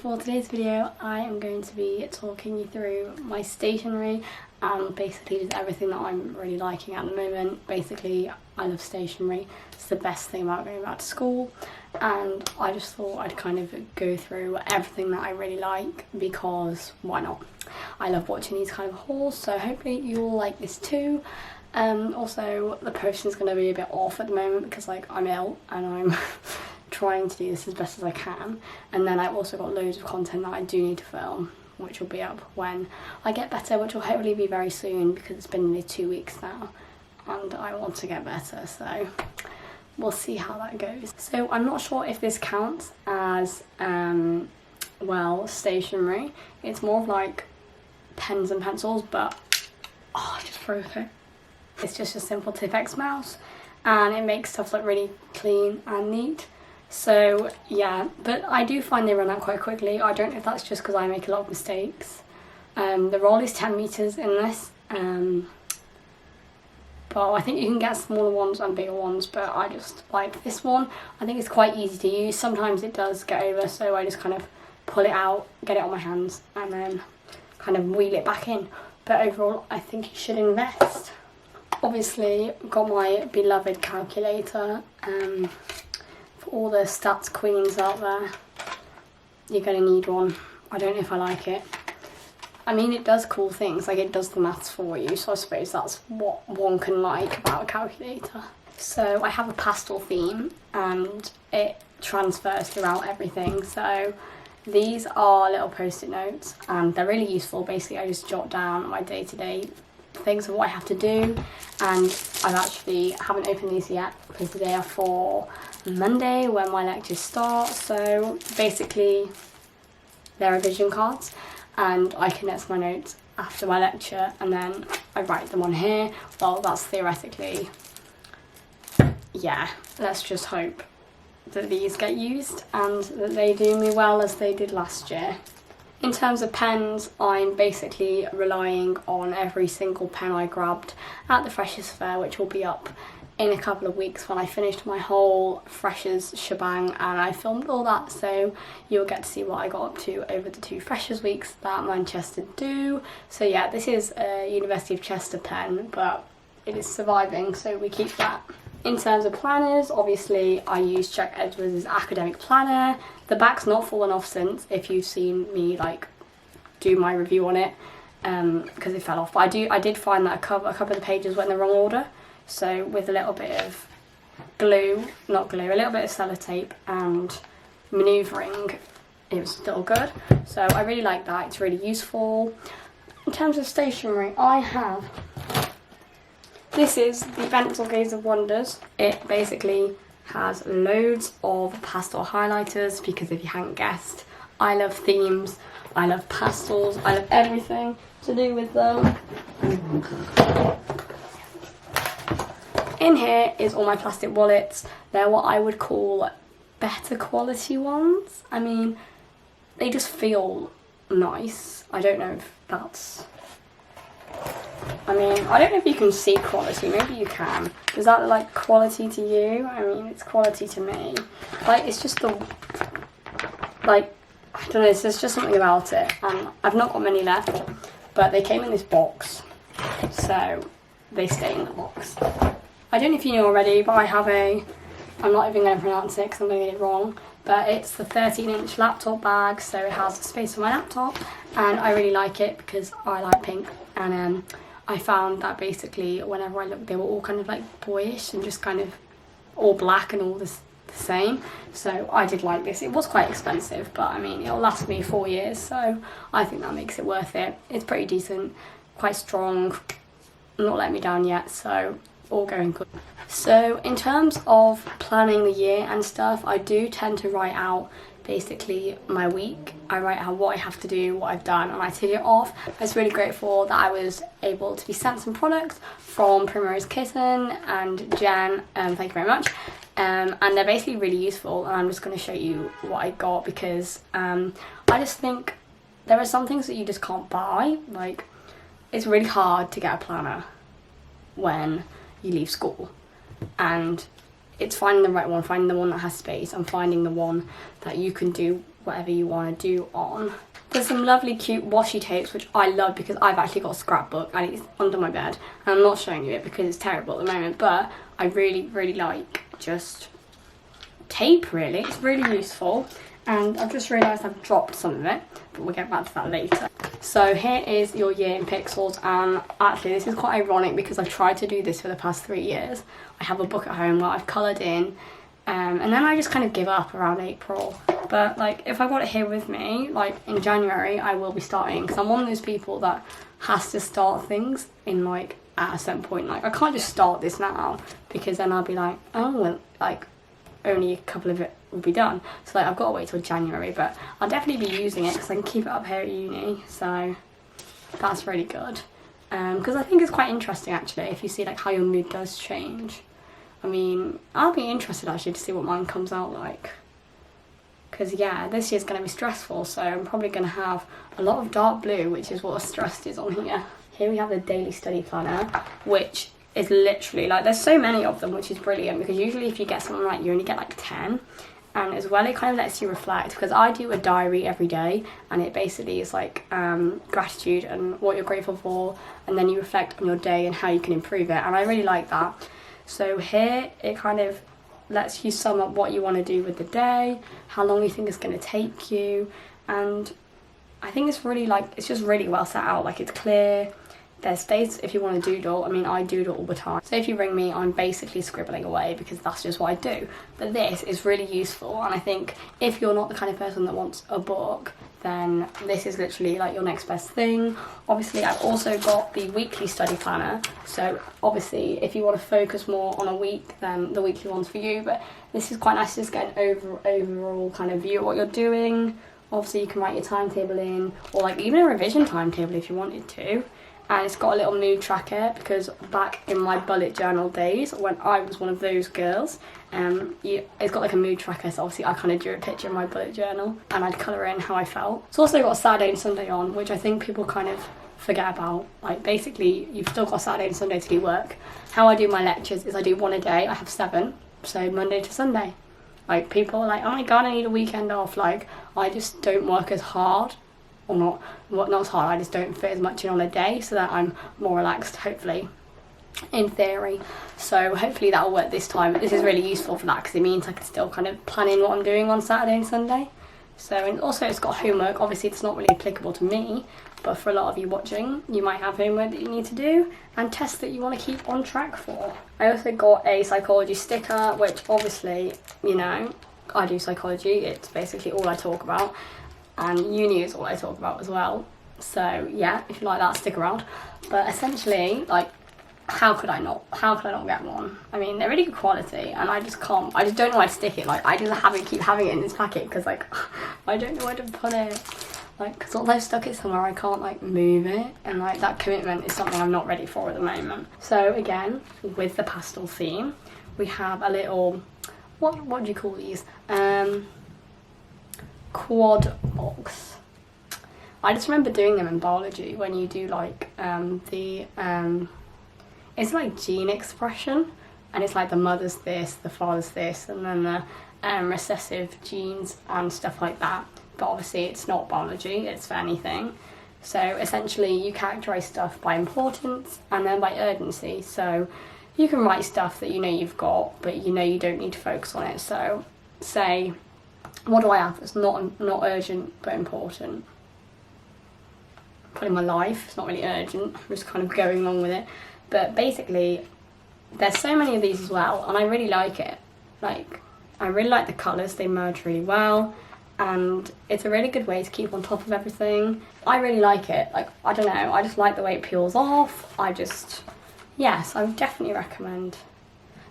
for today's video I am going to be talking you through my stationery and basically just everything that I'm really liking at the moment. Basically, I love stationery. It's the best thing about going back to school, and I just thought I'd kind of go through everything that I really like because why not? I love watching these kind of hauls, so hopefully you'll like this too. Also, the posting's going to be a bit off at the moment because like I'm ill and I'm trying to do this as best as I can, and then I've also got loads of content that I do need to film, which will be up when I get better, which will hopefully be very soon because it's been nearly 2 weeks now and I want to get better, so we'll see how that goes. So I'm not sure if this counts as well, stationery. It's more of like pens and pencils, but I just broke it. It's just a simple Tipex mouse and it makes stuff look really clean and neat. So yeah, but I do find they run out quite quickly. I don't know if that's just because I make a lot of mistakes. The roll is 10 meters in this, but I think you can get smaller ones and bigger ones, but I just like this one. I think it's quite easy to use. Sometimes it does get over, so I just kind of pull it out, get it on my hands, and then kind of wheel it back in. But overall, I think you should invest. Obviously, got my beloved calculator. For all the stats queens out there, you're going to need one. I don't know if I like it. I mean, it does cool things, like it does the maths for you, so I suppose that's what one can like about a calculator. So I have a pastel theme and it transfers throughout everything. So these are little post-it notes and they're really useful. Basically, I just jot down my day-to-day things of what I have to do, and I haven't opened these yet because they are for Monday when my lectures start. So basically they're revision cards and I condense my notes after my lecture and then I write them on here. Well, that's theoretically, yeah, let's just hope that these get used and that they do me well as they did last year. In terms of pens, I'm basically relying on every single pen I grabbed at the Freshers Fair, which will be up in a couple of weeks when I finished my whole Freshers shebang and I filmed all that, so you'll get to see what I got up to over the 2 Freshers weeks that Manchester do. So yeah, this is a University of Chester pen, but it is surviving, so we keep that. In terms of planners, obviously I use Chuck Edwards' academic planner. The back's not fallen off since, if you've seen me like do my review on it, because it fell off. But I did find that a couple of the pages went in the wrong order. So with a little bit of a little bit of sellotape and manoeuvring, it was still good. So I really like that, it's really useful. In terms of stationery, I have, this is the Pencil Gaze of Wonders. It basically has loads of pastel highlighters because if you hadn't guessed, I love themes, I love pastels, I love everything to do with them. In here is all my plastic wallets. They're what I would call better quality ones. I mean, they just feel nice. I don't know if that's... I mean, I don't know if you can see quality. Maybe you can. Is that like quality to you? I mean, it's quality to me. Like, it's just the... Like, I don't know, there's just something about it. And I've not got many left, but they came in this box. So, they stay in the box. I don't know if you know already, but I have I'm not even going to pronounce it because I'm going to get it wrong, but it's the 13-inch laptop bag, so it has space for my laptop, and I really like it because I like pink, and I found that basically whenever I looked, they were all kind of like boyish and just kind of all black and all the same, so I did like this. It was quite expensive, but I mean, it'll last me 4 years, so I think that makes it worth it. It's pretty decent, quite strong, not let me down yet, so all going good. So in terms of planning the year and stuff, I do tend to write out basically my week. I write out what I have to do, what I've done, and I tick it off. I was really grateful that I was able to be sent some products from Primrose Kitten and Jen, thank you very much, and they're basically really useful, and I'm just going to show you what I got because I just think there are some things that you just can't buy. Like, it's really hard to get a planner when you leave school, and it's finding the right one, finding the one that has space and finding the one that you can do whatever you want to do on. There's some lovely cute washi tapes, which I love because I've actually got a scrapbook and it's under my bed. And I'm not showing you it because it's terrible at the moment, but I really, really like just tape, really. It's really useful. And I've just realised I've dropped some of it, but we'll get back to that later. So here is your year in pixels, and actually this is quite ironic because I've tried to do this for the past 3 years. I have a book at home where I've coloured in, and then I just kind of give up around April. But like, if I've got it here with me, like in January, I will be starting, because I'm one of those people that has to start things in like at a certain point. Like I can't just start this now, because then I'll be like, oh well, like only a couple of it will be done. So like I've got to wait till January, but I'll definitely be using it because I can keep it up here at uni. So that's really good. Because I think it's quite interesting actually, if you see like how your mood does change. I mean, I'll be interested actually to see what mine comes out like. Because yeah, this year's going to be stressful, so I'm probably going to have a lot of dark blue, which is what stressed is on here. Here we have the daily study planner, which is literally like, there's so many of them, which is brilliant, because usually if you get something like, you only get like 10. And as well, it kind of lets you reflect, because I do a diary every day, and it basically is like gratitude and what you're grateful for, and then you reflect on your day and how you can improve it, and I really like that. So here it kind of lets you sum up what you want to do with the day, how long you think it's going to take you, and I think it's really like, it's just really well set out. Like, it's clear, there's space if you want to doodle. I mean, I doodle all the time, so if you ring me, I'm basically scribbling away because that's just what I do. But this is really useful, and I think if you're not the kind of person that wants a book, then this is literally like your next best thing. Obviously, I've also got the weekly study planner, so obviously if you want to focus more on a week, then the weekly one's for you, but this is quite nice to just get an overall kind of view of what you're doing. Obviously you can write your timetable in, or like even a revision timetable if you wanted to. And it's got a little mood tracker, because back in my bullet journal days, when I was one of those girls, it's got like a mood tracker, so obviously I kind of drew a picture in my bullet journal and I'd colour in how I felt. It's also got Saturday and Sunday on, which I think people kind of forget about. Like, basically you've still got Saturday and Sunday to do work. How I do my lectures is I do one a day. I have 7, so Monday to Sunday. Like, people are like, oh my god, I need a weekend off. Like, I just don't work as hard, or not as hard, I just don't fit as much in on a day, so that I'm more relaxed, hopefully, in theory. So hopefully that'll work this time. This is really useful for that, because it means I can still kind of plan in what I'm doing on Saturday and Sunday. So, and also it's got homework. Obviously it's not really applicable to me, but for a lot of you watching, you might have homework that you need to do and tests that you want to keep on track for. I also got a psychology sticker, which obviously, you know, I do psychology, it's basically all I talk about, and uni is all I talk about as well. So yeah, if you like that, stick around. But essentially, like, how could I not get one? I mean, they're really good quality, and I just don't know where to stick it. Like, I just keep having it in this packet, because like I don't know where to put it. Like, because once I've stuck it somewhere, I can't like move it, and like that commitment is something I'm not ready for at the moment. So again, with the pastel theme, we have a little, what do you call these? Quad box. I just remember doing them in biology when you do like it's like gene expression, and it's like the mother's this, the father's this, and then the recessive genes and stuff like that. But obviously it's not biology, it's for anything. So essentially you characterize stuff by importance and then by urgency. So you can write stuff that you know you've got, but you know you don't need to focus on it. So say, what do I have that's not urgent but important? Probably my life. It's not really urgent, I'm just kind of going along with it. But basically, there's so many of these as well, and I really like it. Like, I really like the colours, they merge really well, and it's a really good way to keep on top of everything. I really like it. Like, I don't know, I just like the way it peels off. Yes, I would definitely recommend.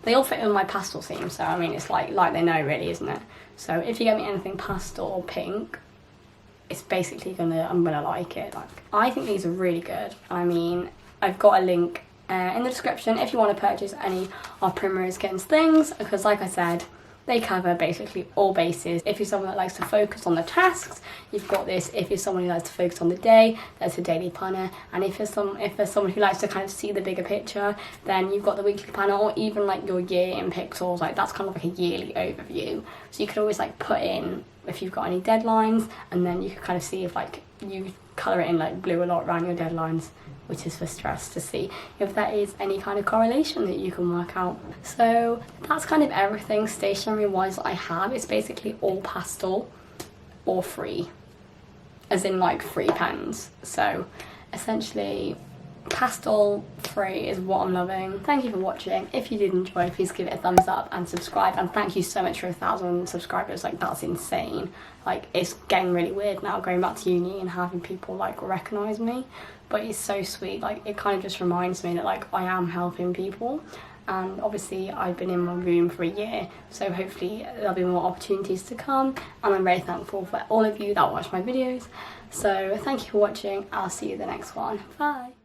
They all fit in my pastel theme, so I mean, it's like they know really, isn't it? So if you get me anything pastel or pink, it's basically I'm gonna like it. Like, I think these are really good. I mean, I've got a link in the description if you want to purchase any of Primrose Kitten's things, because like I said, they cover basically all bases. If you're someone that likes to focus on the tasks, you've got this. If you're someone who likes to focus on the day, there's a daily planner. And if there's someone who likes to kind of see the bigger picture, then you've got the weekly planner, or even like your year in pixels. Like that's kind of like a yearly overview. So you could always like put in if you've got any deadlines, and then you can kind of see if like you colour it in like blue a lot around your deadlines, which is for stress, to see if there is any kind of correlation that you can work out. So that's kind of everything stationery wise I have. It's basically all pastel or free, as in like free pens. So essentially pastel free is what I'm loving. Thank you for watching. If you did enjoy, please give it a thumbs up and subscribe, and thank you so much for 1,000 subscribers. Like that's insane. Like it's getting really weird now going back to uni and having people like recognize me, but it's so sweet. Like it kind of just reminds me that like I am helping people. And obviously I've been in my room for a year, so hopefully there'll be more opportunities to come, and I'm very thankful for all of you that watch my videos. So thank you for watching. I'll see you in the next one. Bye.